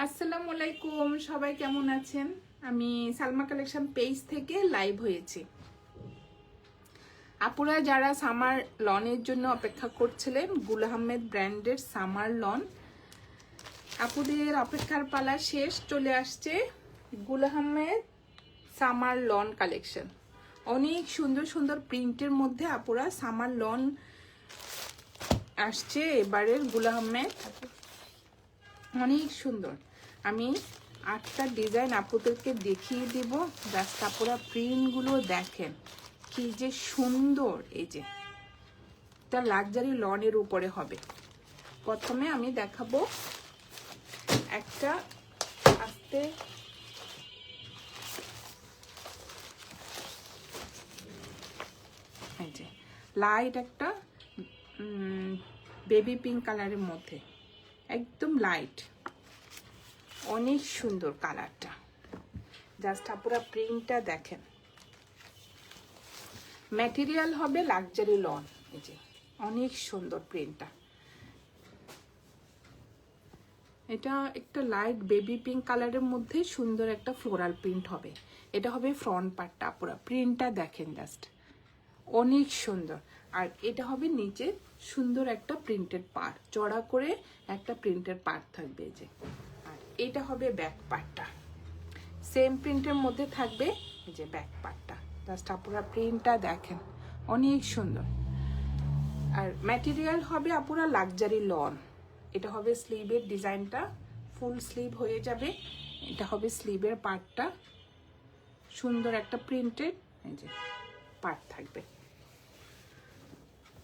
আসসালামু আলাইকুম, সবাই কেমন আছেন? আমি সালমা কালেকশন পেজ থেকে লাইভ হয়েছি। আপুরা যারা সামার লনের জন্য অপেক্ষা করছিলেন, গুল আহমেদ ব্র্যান্ডের সামার লন, আপুদের অপেক্ষার পালা শেষ, চলে আসছে গুল আহমেদ সামার লন কালেকশন। অনেক সুন্দর সুন্দর প্রিন্টের মধ্যে আপুরা সামার লন আসছে এবারের গুল আহমেদ, অনেক সুন্দর। আমি 8টা ডিজাইন আপুদেরকে দেখিয়ে দিব। জাস্ট আপুরা প্রিন্টগুলো দেখেন কি যে সুন্দর। এই যে এটা লাক্সারি লনের উপরে হবে। প্রথমে আমি দেখাবো একটা আস্তে এই যে লাইট একটা বেবি পিঙ্ক কালারের মধ্যে, একদম লাইট, অনেক সুন্দর কালারটা। জাস্ট আপুরা প্রিন্টটা দেখেন। ম্যাটেরিয়াল হবে লাক্সারি লন। এই যে অনেক সুন্দর প্রিন্টটা। এটা একটা লাইট বেবি পিঙ্ক কালারের মধ্যে সুন্দর একটা ফ্লোরাল প্রিন্ট হবে। এটা হবে ফ্রন্ট পার্টটা। আপুরা প্রিন্টটা দেখেন, জাস্ট অনেক সুন্দর। আর এটা হবে নিচে সুন্দর একটা প্রিন্টেড পার্ট, চড়া করে একটা প্রিন্টেড পার্ট থাকবে। এই যে, আর এটা হবে ব্যাক পার্টটা, সেম প্রিন্টের মধ্যে থাকবে। এই যে ব্যাক পার্টটা, জাস্ট আপুরা প্রিন্টটা দেখেন, অনেক সুন্দর। আর ম্যাটেরিয়াল হবে আপুরা লাক্সারি লন। এটা হবে স্লিভের ডিজাইনটা, ফুল স্লিভ হয়ে যাবে। এটা হবে স্লিভের পার্টটা, সুন্দর একটা প্রিন্টেড এই যে পার্ট থাকবে।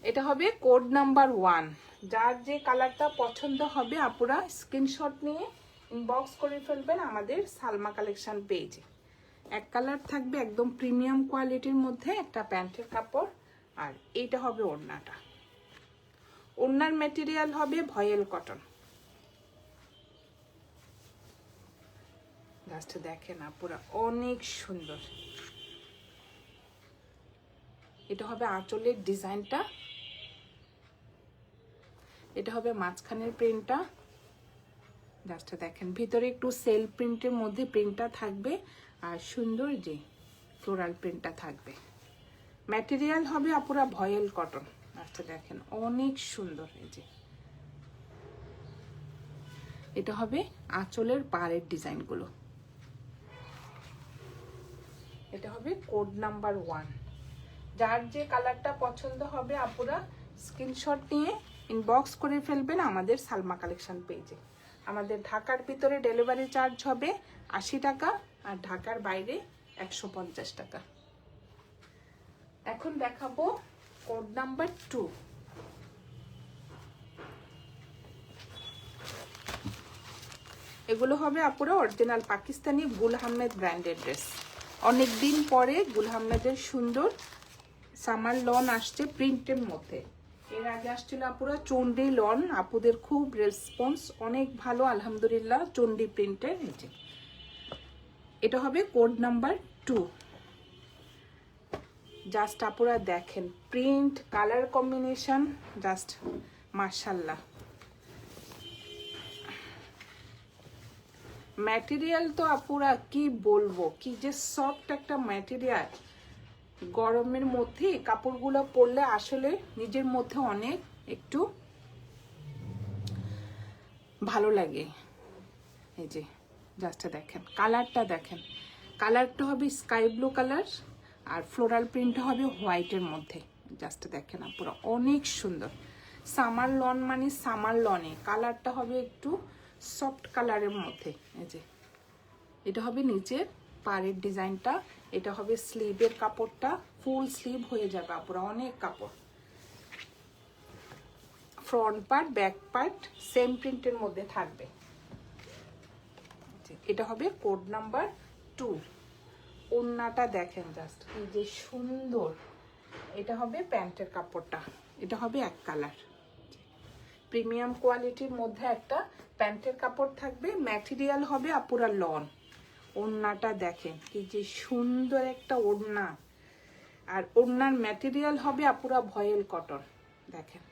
এটা হবে কোড নাম্বার 1। যার যে কালারটা পছন্দ হবে আপুরা স্ক্রিনশট নিয়ে ইনবক্স করে ফেলবেন আমাদের সালমা কালেকশন পেজে। এক কালার থাকবে একদম প্রিমিয়াম কোয়ালিটির মধ্যে, একটা প্যান্টের কাপড়। আর এইটা হবে ওড়নাটা। ওড়নার ম্যাটেরিয়াল হবে ভয়েল কটন। জাস্ট দেখেন আপুরা, অনেক সুন্দর। এটা হবে আঁচলের ডিজাইনটা, এটা হবে মাঝখানের প্রিন্টটা। জাস্ট দেখেন, ভিতরে একটু সেল প্রিন্টের মধ্যে প্রিন্টটা থাকবে, আর সুন্দর যে ফ্লোরাল প্রিন্টটা থাকবে। ম্যাটেরিয়াল হবে আপুরা ভয়েল কটন। আচ্ছা দেখেন, অনেক সুন্দর। এই যে এটা হবে আঁচলের পাড়ের ডিজাইনগুলো। এটা হবে কোড নাম্বার 1। যার যে কালারটা পছন্দ হবে আপুরা স্ক্রিনশট নিয়ে ইনবক্স করে ফেলবেন আমাদের সালমা কালেকশন পেজে। আমাদের ঢাকার ভিতরে ডেলিভারি চার্জ হবে 80 টাকা, আর ঢাকার বাইরে 150 টাকা। এখন দেখাবো কোড নাম্বার 2। এগুলো হবে আপুরা অরিজিনাল পাকিস্তানি গুল আহমেদ ব্র্যান্ডের ড্রেস। অনেকদিন পরে গুল আহমেদের সুন্দর সামার লন আসছে প্রিন্টের মধ্যে। এর আগে আসছিল আপুরা চন্ডী লন, আপুদের খুব রেসপন্স অনেক ভালো আলহামদুলিল্লাহ। চন্ডী প্রিন্টের এই যে এটা হবে কোড নাম্বার 2। জাস্ট আপুরা দেখেন প্রিন্ট, কালার কম্বিনেশন, জাস্ট মাশাআল্লাহ। ম্যাটেরিয়াল তো আপুরা কি বলবো, কি যে সফট একটা ম্যাটেরিয়াল। গরমের মধ্যে কাপড়গুলো পরলে আসলে নিজের মধ্যে অনেক একটু ভালো লাগে। এই যে জাস্ট দেখেন কালারটা, দেখেন কালারটা হবে স্কাই ব্লু কালার, আর ফ্লোরাল প্রিন্ট হবে হোয়াইটের মধ্যে। জাস্ট দেখেন আপুরা, অনেক সুন্দর। সামার লন মানে সামার লনে কালারটা হবে একটু সফট কালারের মধ্যে। এই যে এটা হবে নিচের পাড়ের ডিজাইনটা, এটা হবে স্লিভের কাপড়টা, ফুল স্লিভ হয়ে যাবে আপুরা, অনেক কাপড়। Front part back part same প্রিন্টের মধ্যে থাকবে। এটা হবে কোড নাম্বার 2। ওড়নাটা দেখেন জাস্ট কি যে সুন্দর। এটা হবে প্যান্টের কাপড়টা, এটা হবে এক কালার প্রিমিয়াম কোয়ালিটির মধ্যে একটা প্যান্টের কাপড় থাকবে। ম্যাটেরিয়াল হবে আপুরা লন। ওড়নাটা দেখেন কি যে সুন্দর একটা ওড়না, আর ওড়নার ম্যাটেরিয়াল হবে আপুরা ভয়েল কটন। দেখেন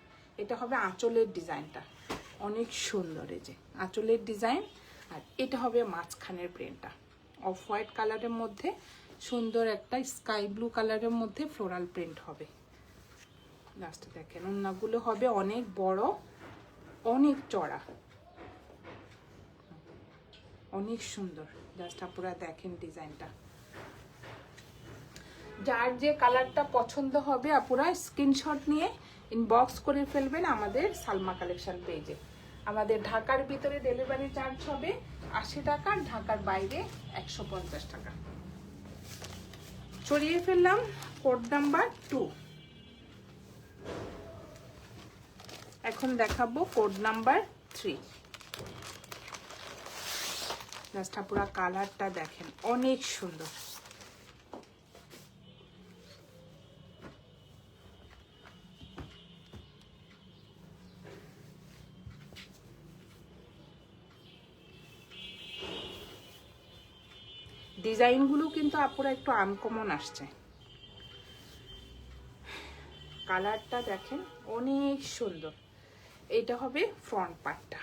এটা হবে আঁচলের ডিজাইনটা, অনেক সুন্দর। এই যে আঁচলের ডিজাইন, আর এটা হবে মাঝখানের প্রিন্টটা অফ হোয়াইট কালারের মধ্যে সুন্দর একটা স্কাই ব্লু কালারের মধ্যে ফ্লোরাল প্রিন্ট হবে। লাস্টে দেখেন ওড়নাগুলো হবে অনেক বড়, অনেক চড়া, অনেক সুন্দর। জাস্ট আপনারা দেখেন ডিজাইনটা। যার যে কালারটা পছন্দ হবে আপনারা স্ক্রিনশট নিয়ে ইনবক্স করে ফেলবেন আমাদের সালমা কালেকশন পেজে। আমাদের ঢাকার ভিতরে ডেলিভারি চার্জ হবে 80 টাকা, ঢাকার বাইরে 150 টাকা। সরিয়ে ফেললাম কোড নাম্বার 2। এখন দেখাবো কোড নাম্বার 3। জাস্ট পুরো কালারটা দেখেন অনেক সুন্দর। ডিজাইনগুলো কিন্তু আপুরা একটু আনকমন আসছে। কালারটা দেখেন অনেক সুন্দর। এটা হবে ফ্রন্ট পার্টটা।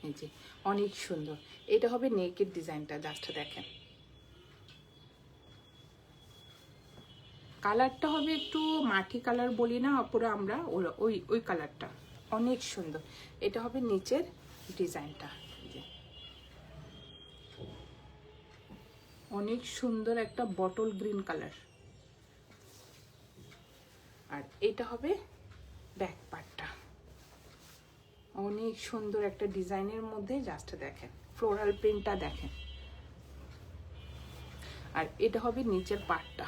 এই যে অনেক সুন্দর। এটা হবে নেকের ডিজাইনটা। জাস্ট দেখেন কালারটা হবে একটু মাটি কালার বলি না আপুরা আমরা, ওই কালারটা অনেক সুন্দর। এটা হবে নিচের ডিজাইনটা। অনেক সুন্দর একটা বটল গ্রিন কালার। আর এটা হবে ব্যাক পার্টটা। অনেক সুন্দর একটা ডিজাইনের মধ্যে। জাস্ট দেখেন ফ্লোরাল প্রিন্টটা দেখেন। আর এটা হবে নিচের পার্টটা,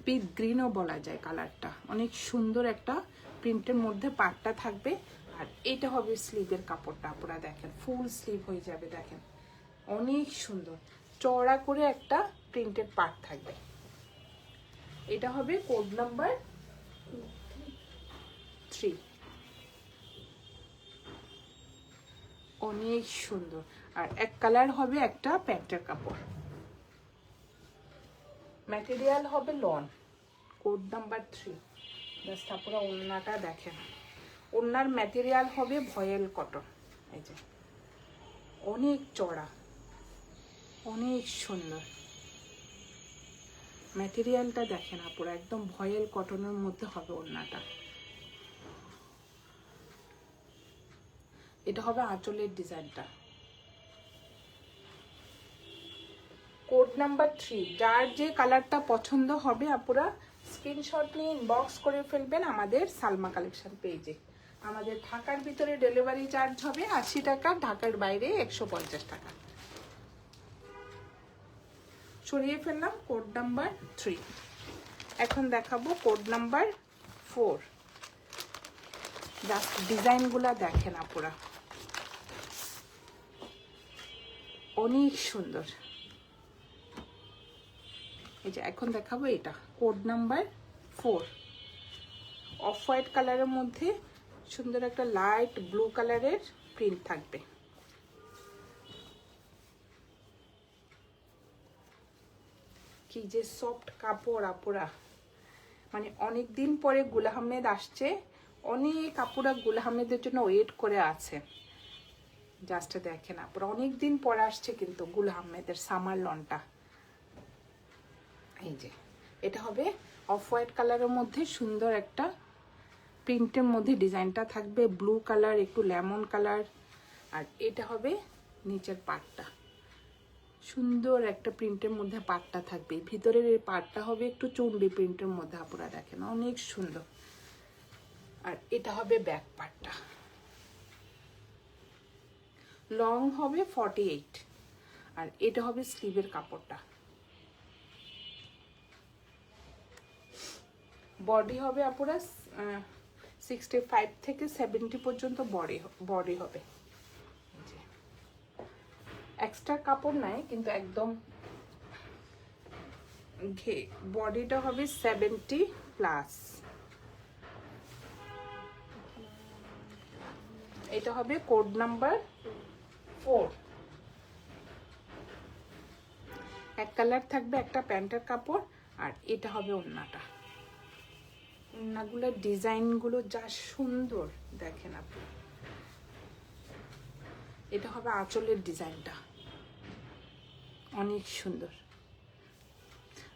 পিট গ্রিনও বলা যায় কালারটা। অনেক সুন্দর একটা প্রিন্টের মধ্যে পার্টটা থাকবে। আর এটা হবে স্লিভের কাপড়টা। আপনারা দেখেন ফুল স্লিভ হয়ে যাবে। দেখেন অনেক সুন্দর চওড়া করে একটা প্রিন্টেড পার্ট থাকবে। এটা হবে কোড নাম্বার 3। অনেক সুন্দর। আর এক কালার হবে একটা প্যান্টের কাপড়। ম্যাটেরিয়াল হবে লন। Code number 3। জাস্ট আপনারা ওড়নাটা দেখেন। ওড়নার ম্যাটেরিয়াল হবে ভয়েল কটন। এই যে অনেক চড়া, অনেক সুন্দর ম্যাটেরিয়ালটা দেখেন আপুরা। একদম ভয়েল কটনের মধ্যে হবে ওড়নাটা। এটা হবে আঁচলের ডিজাইনটা। Code number 3। যার যে কালারটা পছন্দ হবে আপুরা স্ক্রিনশট নিয়ে ইনবক্স করে ফেলবেন আমাদের সালমা কালেকশন পেজে। আমাদের ঢাকার ভিতরে ডেলিভারি চার্জ হবে 80 টাকা, ঢাকার বাইরে 150 টাকা। সরিয়ে ফেললাম কোড নাম্বার 3। এখন দেখাবো কোড নাম্বার 4। জাস্ট ডিজাইনগুলা দেখেন আপুরা অনেক সুন্দর। এই যে এখন দেখাবো এটা কোড নাম্বার 4। অফ হোয়াইট কালারের মধ্যে সুন্দর একটা লাইট ব্লু কালারের প্রিন্ট থাকবে। কি যে সফট কাপড় আপুরা, মানে অনেক দিন পরে গুল আহমেদ আসছে। অনেক আপুরা গুল আহমেদের জন্য ওয়েট করে আছে। জাস্ট দেখেন আপুরা অনেক দিন পরে আসছে কিন্তু গুল আহমেদের সামার লনটা। এই যে এটা হবে অফ হোয়াইট কালারের মধ্যে সুন্দর একটা প্রিন্টের মধ্যে ডিজাইনটা থাকবে ব্লু কালার, একটু লেমন কালার। আর এটা হবে নিচের পার্টটা, সুন্দর একটা প্রিন্টের মধ্যে পার্টটা থাকবে। ভিতরের এই পার্টটা হবে একটু চুম্বি প্রিন্টের মধ্যে আপনারা দেখেন অনেক সুন্দর। আর এটা হবে ব্যাক পার্টটা। লং হবে 48। আর এটা হবে স্লিভের কাপড়টা। বডি হবে আপুরা 65 থেকে 70 পর্যন্ত বডি হবে। এক্সট্রা কাপড় নাই কিন্তু একদম বডিটা হবে 70+। এটা হবে কোড নাম্বার 4। এক কালার থাকবে একটা প্যান্টের কাপড়। আর এটা হবে ওড়নাটা। ওড়নাগুলোর ডিজাইনগুলো যা সুন্দর দেখেন আপনি। এটা হবে আঁচলের ডিজাইনটা, অনেক সুন্দর।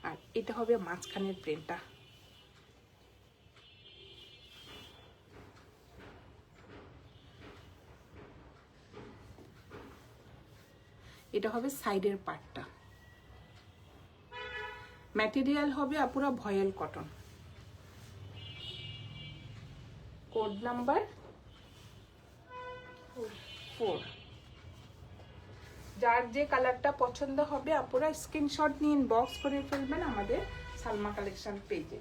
আর এটা হবে মাঝখানের প্রিন্টটা। এটা হবে সাইডের পার্টটা। ম্যাটেরিয়াল হবে আপুরা ভয়েল কটন। Code number 4। যার যে কালারটা পছন্দ হবে আপুরা স্ক্রিনশট নিয়ে ইনবক্স করে ফেলবেন আমাদের সালমা কালেকশন পেজে।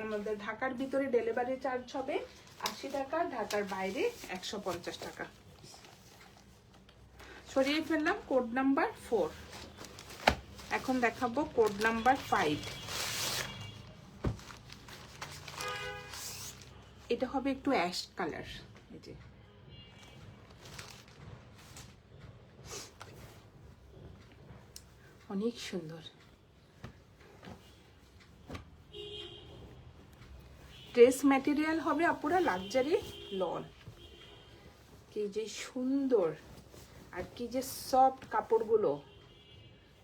আমাদের ঢাকার ভিতরে ডেলিভারি চার্জ হবে 80 টাকা, ঢাকার বাইরে 150 টাকা। সরিয়ে ফেললাম কোড নাম্বার 4। এখন দেখাবো কোড নাম্বার 5। এটা হবে একটু অ্যাশ কালার। এই যে অনেক সুন্দর। ড্রেস ম্যাটেরিয়াল হবে আপুরা লাক্সারি লন। কি যে সুন্দর আর কি যে সফট কাপড়গুলো।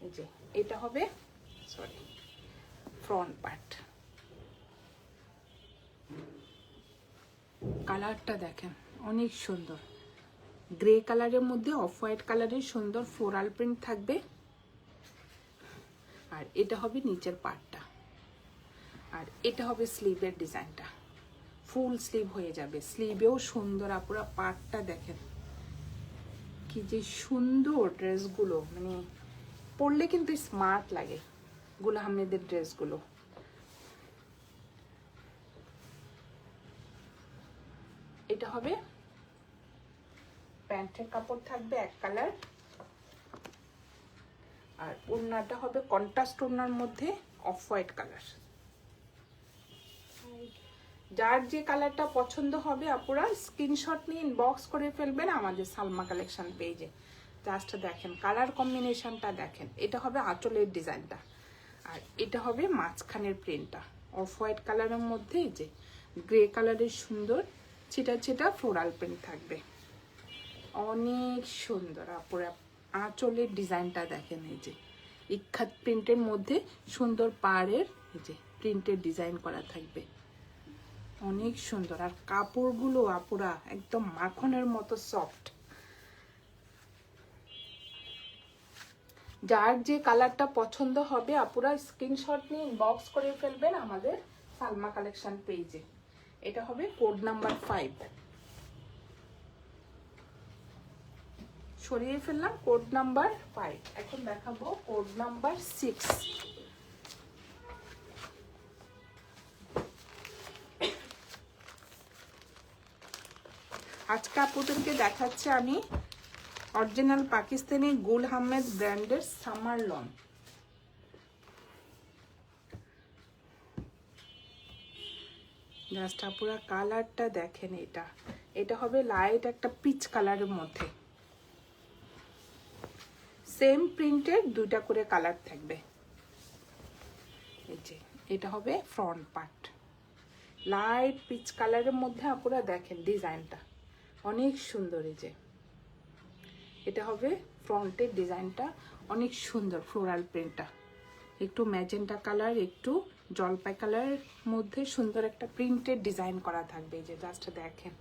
এই যে এটা হবে ফ্রন্ট পার্ট। কালারটা দেখেন অনেক সুন্দর, গ্রে কালারের মধ্যে অফ হোয়াইট কালারের সুন্দর ফ্লোরাল প্রিন্ট থাকবে। আর এটা হবে নিচের পার্টটা। আর এটা হবে স্লিভের ডিজাইনটা, ফুল স্লিভ হয়ে যাবে। স্লিভেও সুন্দর আপুরা পার্টটা দেখেন কি যে সুন্দর। ড্রেসগুলো মানে পরলে কিন্তু স্মার্ট লাগে গুল আহমেদের ড্রেসগুলো। এটা হবে প্যান্টের কাপড় থাকবে এক কালার। আর ওড়নাটা হবে কন্ট্রাস্ট ওড়নার মধ্যে অফ হোয়াইট কালার। যার যে কালারটা পছন্দ হবে আপুরা স্ক্রিনশট নিয়ে ইনবক্স করে ফেলবেন আমাদের সালমা কালেকশন পেজে। জাস্ট দেখেন কালার কম্বিনেশনটা দেখেন। এটা হবে আঁচলের ডিজাইনটা। আর এটা হবে মাঝখানের প্রিন্টটা অফ হোয়াইট কালারের মধ্যে এই যে গ্রে কালারের সুন্দর ছিটা ছিটা ফ্লোরাল প্রিন্ট থাকবে, অনেক সুন্দর আপুরা। আঁচলের ডিজাইনটা দেখেন, এই যে ইক্ষাত প্রিন্টের মধ্যে সুন্দর পাড়ের এই যে প্রিন্টের ডিজাইন করা থাকবে, অনেক সুন্দর। আর কাপড়গুলো আপুরা একদম মাখনের মতো সফট। যার যে কালারটা পছন্দ হবে আপুরা স্ক্রিনশট নিয়ে ইনবক্স করে ফেলবেন আমাদের সালমা কালেকশন পেজে। এটা হবে কোড নাম্বার 5। সরিয়ে ফেললাম কোড নাম্বার 5। এখন দেখাবো কোড নাম্বার 6। আজকে আপনাদেরকে দেখাচ্ছি আমি অরিজিনাল পাকিস্তানি গুল আহমেদ ব্র্যান্ডের সামার লন। জাস্ট পুরো কালারটা দেখেন। এটা হবে লাইট একটা পিচ কালারের মধ্যে, সেম প্রিন্টের দুইটা করে কালার থাকবে। এই যে এটা হবে ফ্রন্ট পার্ট, লাইট পিচ কালারের মধ্যে আপনারা দেখেন ডিজাইনটা অনেক সুন্দর। এই যে এটা হবে ফ্রন্টের ডিজাইনটা অনেক সুন্দর, ফ্লোরাল প্রিন্টটা একটু ম্যাজেন্টা কালার একটু জলপাই কালারের মধ্যে সুন্দর একটা প্রিন্টের ডিজাইন করা থাকবে। এই যে জাস্ট দেখেন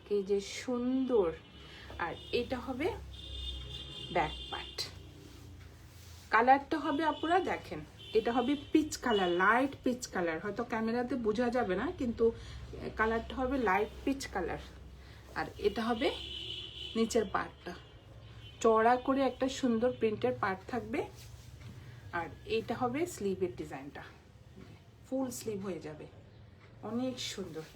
কি যে সুন্দর। আর এটা হবে ব্যাক পার্ট। কালারটা হবে আপনারা দেখেন, এটা হবে peach colour, light peach colour. হয়তো ক্যামেরাতে বোঝা যাবে না, কিন্তু কালারটা হবে লাইট পিচ কালার। আর এটা হবে নিচের পার্টটা, চড়া করে একটা সুন্দর প্রিন্টের পার্ট থাকবে। আর এটা হবে স্লিভের ডিজাইনটা, ফুল স্লিভ হয়ে যাবে, অনেক সুন্দর।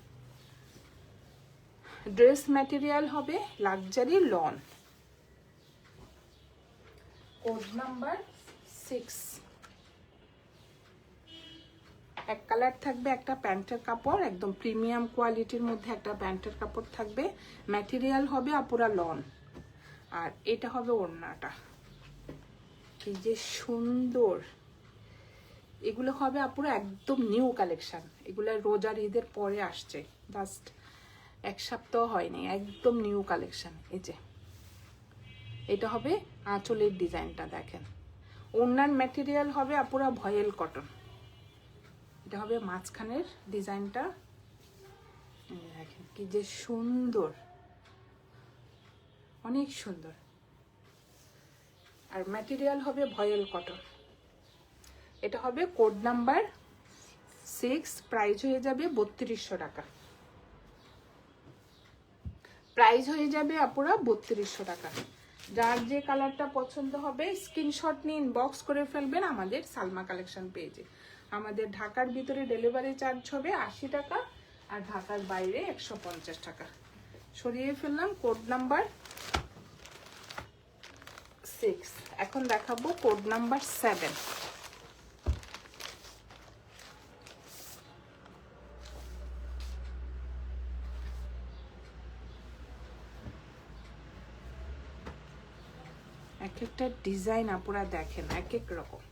ড্রেস ম্যাটেরিয়াল হবে লাক্সারি লন। Code number 6। এক কালার থাকবে, একটা প্যান্টের কাপড় একদম প্রিমিয়াম কোয়ালিটির মধ্যে একটা প্যান্টের কাপড় থাকবে। ম্যাটেরিয়াল হবে আপুরা লন। আর এটা হবে ওড়নাটা, কি যে সুন্দর। এগুলো হবে আপুরা একদম নিউ কালেকশন, এগুলো রোজার ঈদের পরে আসছে, জাস্ট এক সপ্তাহ হয়নি, একদম নিউ কালেকশন। এই যে এটা হবে আঁচলের ডিজাইনটা দেখেন, ওড়নার ম্যাটেরিয়াল হবে আপুরা ভয়েল কটন, এটা হবে মাঝখানের ডিজাইনটা দেখেন কি যে সুন্দর, অনেক সুন্দর। আর ম্যাটেরিয়াল হবে ভয়েল কটন। এটা হবে কোড নাম্বার 6, প্রাইস হয়ে যাবে 3200 টাকা, প্রাইস হয়ে যাবে আপুরা 3200 টাকা। যার যে কালারটা পছন্দ হবে স্ক্রিনশট নিয়ে ইনবক্স করে ফেলবেন আমাদের সালমা কালেকশন পেজে। আমাদের ঢাকার ভিতরে ডেলিভারি চার্জ হবে 80 টাকা, আর ঢাকার বাইরে 150 টাকা। সরিয়ে ফেললাম কোড নাম্বার 6। এখন দেখাবো কোড নাম্বার 7। এক একটা ডিজাইন আপনারা দেখেন এক এক রকম,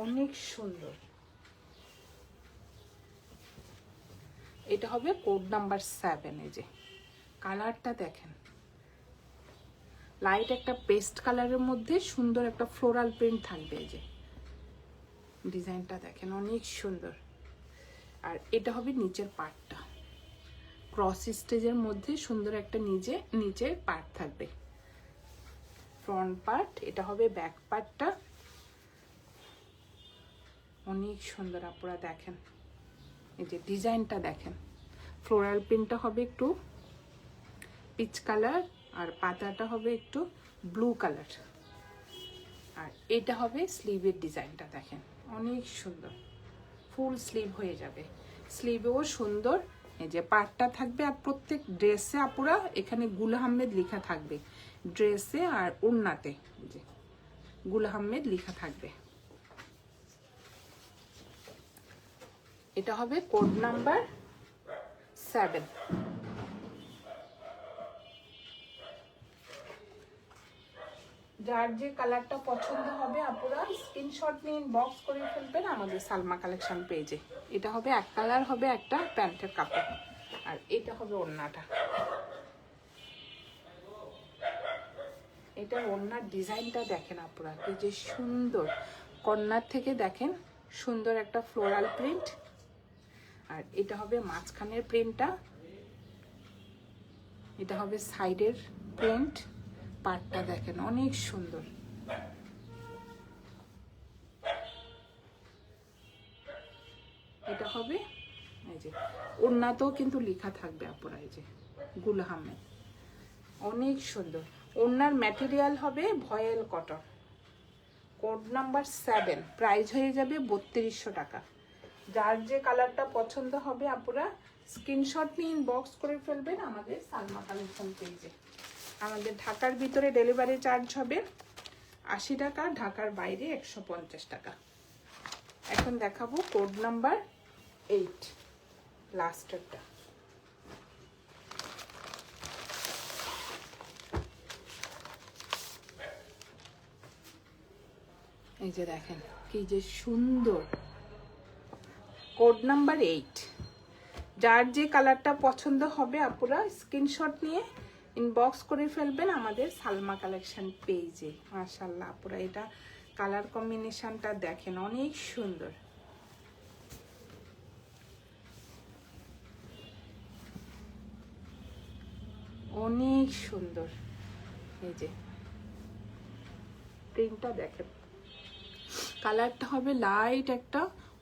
অনেক সুন্দর। এটা হবে কোড নাম্বার 7। এই যে কালারটা দেখেন, লাইট একটা পেস্ট কালারের মধ্যে সুন্দর একটা ফ্লোরাল প্রিন্ট থাকবে। এই যে ডিজাইনটা দেখেন অনেক সুন্দর। আর এটা হবে নিচের পার্টটা, ক্রস স্টেজের মধ্যে সুন্দর একটা নিচে পার্ট থাকবে, ফ্রন্ট পার্ট। এটা হবে ব্যাক পার্টটা, অনেক সুন্দর আপনারা দেখেন। এই যে ডিজাইনটা দেখেন, ফ্লোরাল প্রিন্টটা হবে একটু পিচ কালার, আর পাতাটা হবে একটু ব্লু কালার। আর এটা হবে স্লিভের ডিজাইনটা দেখেন অনেক সুন্দর, ফুল স্লিভ হয়ে যাবে, স্লিভেও সুন্দর। এই যে পার্টটা থাকবে, আর প্রত্যেক ড্রেসে আপুরা এখানে গুল আহমেদ লেখা থাকবে, ড্রেসে আর ওড়নাতে এই যে গুল আহমেদ লেখা থাকবে। এটা হবে কোড নাম্বার 7। যার যে কালারটা পছন্দ হবে আপুরা স্ক্রিনশট নিয়ে ইনবক্স করে ফেলবেন আমাদের সালমা কালেকশন পেজে। এটা হবে এক কালার, হবে একটা প্যান্টের কাপড়, আর এটা হবে ওড়নাটা। এটা ওড়নার ডিজাইনটা দেখেন আপুরা কি যে সুন্দর, কর্নার থেকে দেখেন সুন্দর একটা ফ্লোরাল প্রিন্ট। আর এটা হবে মাঝখানের প্রিন্টটা, এটা হবে সাইডের প্রিন্ট। পাটটা দেখেন অনেক সুন্দর। এটা হবে এই যে ওড়নাতেও কিন্তু লেখা থাকবে আপুরা, এই যে গুল আহমেদ, অনেক সুন্দর। ওড়নার ম্যাটেরিয়াল হবে ভয়েল কটন। কোড নাম্বার 7, প্রাইস হয়ে যাবে 3200 টাকা। যার যে কালারটা পছন্দ হবে আপুরা স্ক্রিনশট নিয়ে ইনবক্স করে ফেলবেন আমাদের সালমা কালেকশন পেজে। আমাদের ঢাকার ভিতরে ডেলিভারি চার্জ হবে 80 টাকা, ঢাকার বাইরে 150 টাকা। এখন দেখাবো কোড নাম্বার 8, লাস্টেরটা। এই যে দেখেন কি যে সুন্দর, কোড নাম্বার 8। যার যে কালারটা পছন্দ হবে আপুরা স্ক্রিনশট নিয়ে ইনবক্স করে ফেলবেন আমাদের সালমা কালেকশন পেজে। মাশাআল্লাহ আপুরা এটা কালার কম্বিনেশনটা দেখেন অনেক সুন্দর, অনেক সুন্দর। এই যে প্রিন্টটা দেখেন, কালারটা হবে লাইট একটা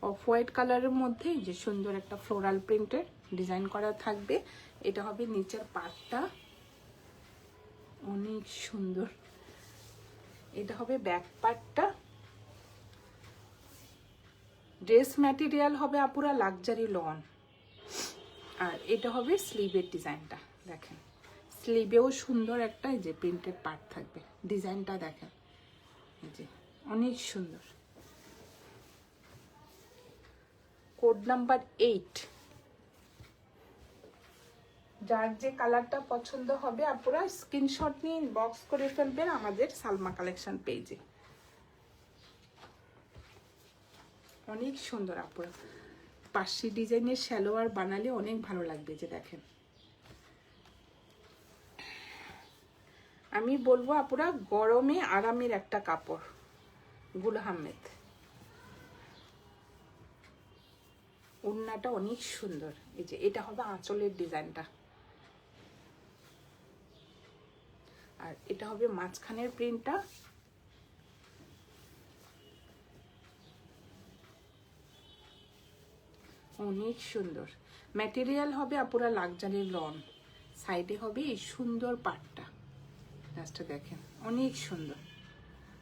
অফ হোয়াইট কালারের মধ্যে যে সুন্দর একটা ফ্লোরাল প্রিন্টের ডিজাইন করা থাকবে। এটা হবে নিচের পার্টটা, অনেক সুন্দর। এটা হবে ব্যাক পার্টটা। ড্রেস ম্যাটেরিয়াল হবে আপুরা লাক্সারি লন। আর এটা হবে স্লিভের ডিজাইনটা দেখেন, স্লিভেও সুন্দর একটা এই যে প্রিন্টেড পার্ট থাকবে, ডিজাইনটা দেখেন এই যে অনেক সুন্দর। Code number 8। যার যে কালারটা পছন্দ হবে আপনারা স্ক্রিনশট নিয়ে ইনবক্স করে ফেলবেন আমাদের সালমা কালেকশন পেজে। অনেক সুন্দর আপুরা, পার্সি ডিজাইনের সালোয়ার বানালে অনেক ভালো লাগবে। যে দেখেন, আমি বলবো আপুরা গরমে আরামের একটা কাপড়, গুল আহমেদ। ওড়নাটা অনেক সুন্দর। এই যে এটা হবে আঁচলের ডিজাইনটা, আর এটা হবে মাঝখানের প্রিন্টটা। অনেক সুন্দর ম্যাটেরিয়াল হবে আপুরা, লাক্সারি লন। সাইডে হবে এই সুন্দর পাটটা, জাস্ট দেখেন অনেক সুন্দর।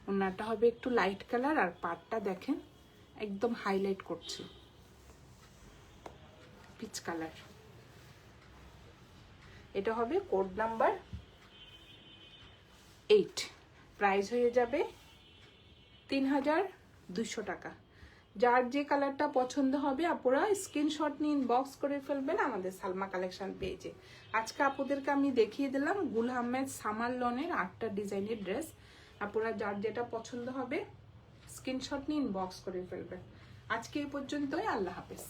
ওড়নাটা হবে একটু লাইট কালার, আর পাটটা দেখেন একদম হাইলাইট করছে, পিচ কালার। এটা হবে কোড নাম্বার 8, প্রাইস হয়ে যাবে 3200 টাকা। যার যে কালারটা পছন্দ হবে আপুরা স্ক্রিনশট নিয়ে ইনবক্স করে ফেলবেন আমাদের সালমা কালেকশন পেজে। আজকে আপুদেরকে আমি দেখিয়ে দিলাম গুল আহমেদ সামার লনের 8টা ডিজাইনের ড্রেস। আপুরা যার যেটা পছন্দ হবে স্ক্রিনশট নিয়ে ইনবক্স করে ফেলবেন। আজকে এই পর্যন্তই, আল্লাহ হাফেজ।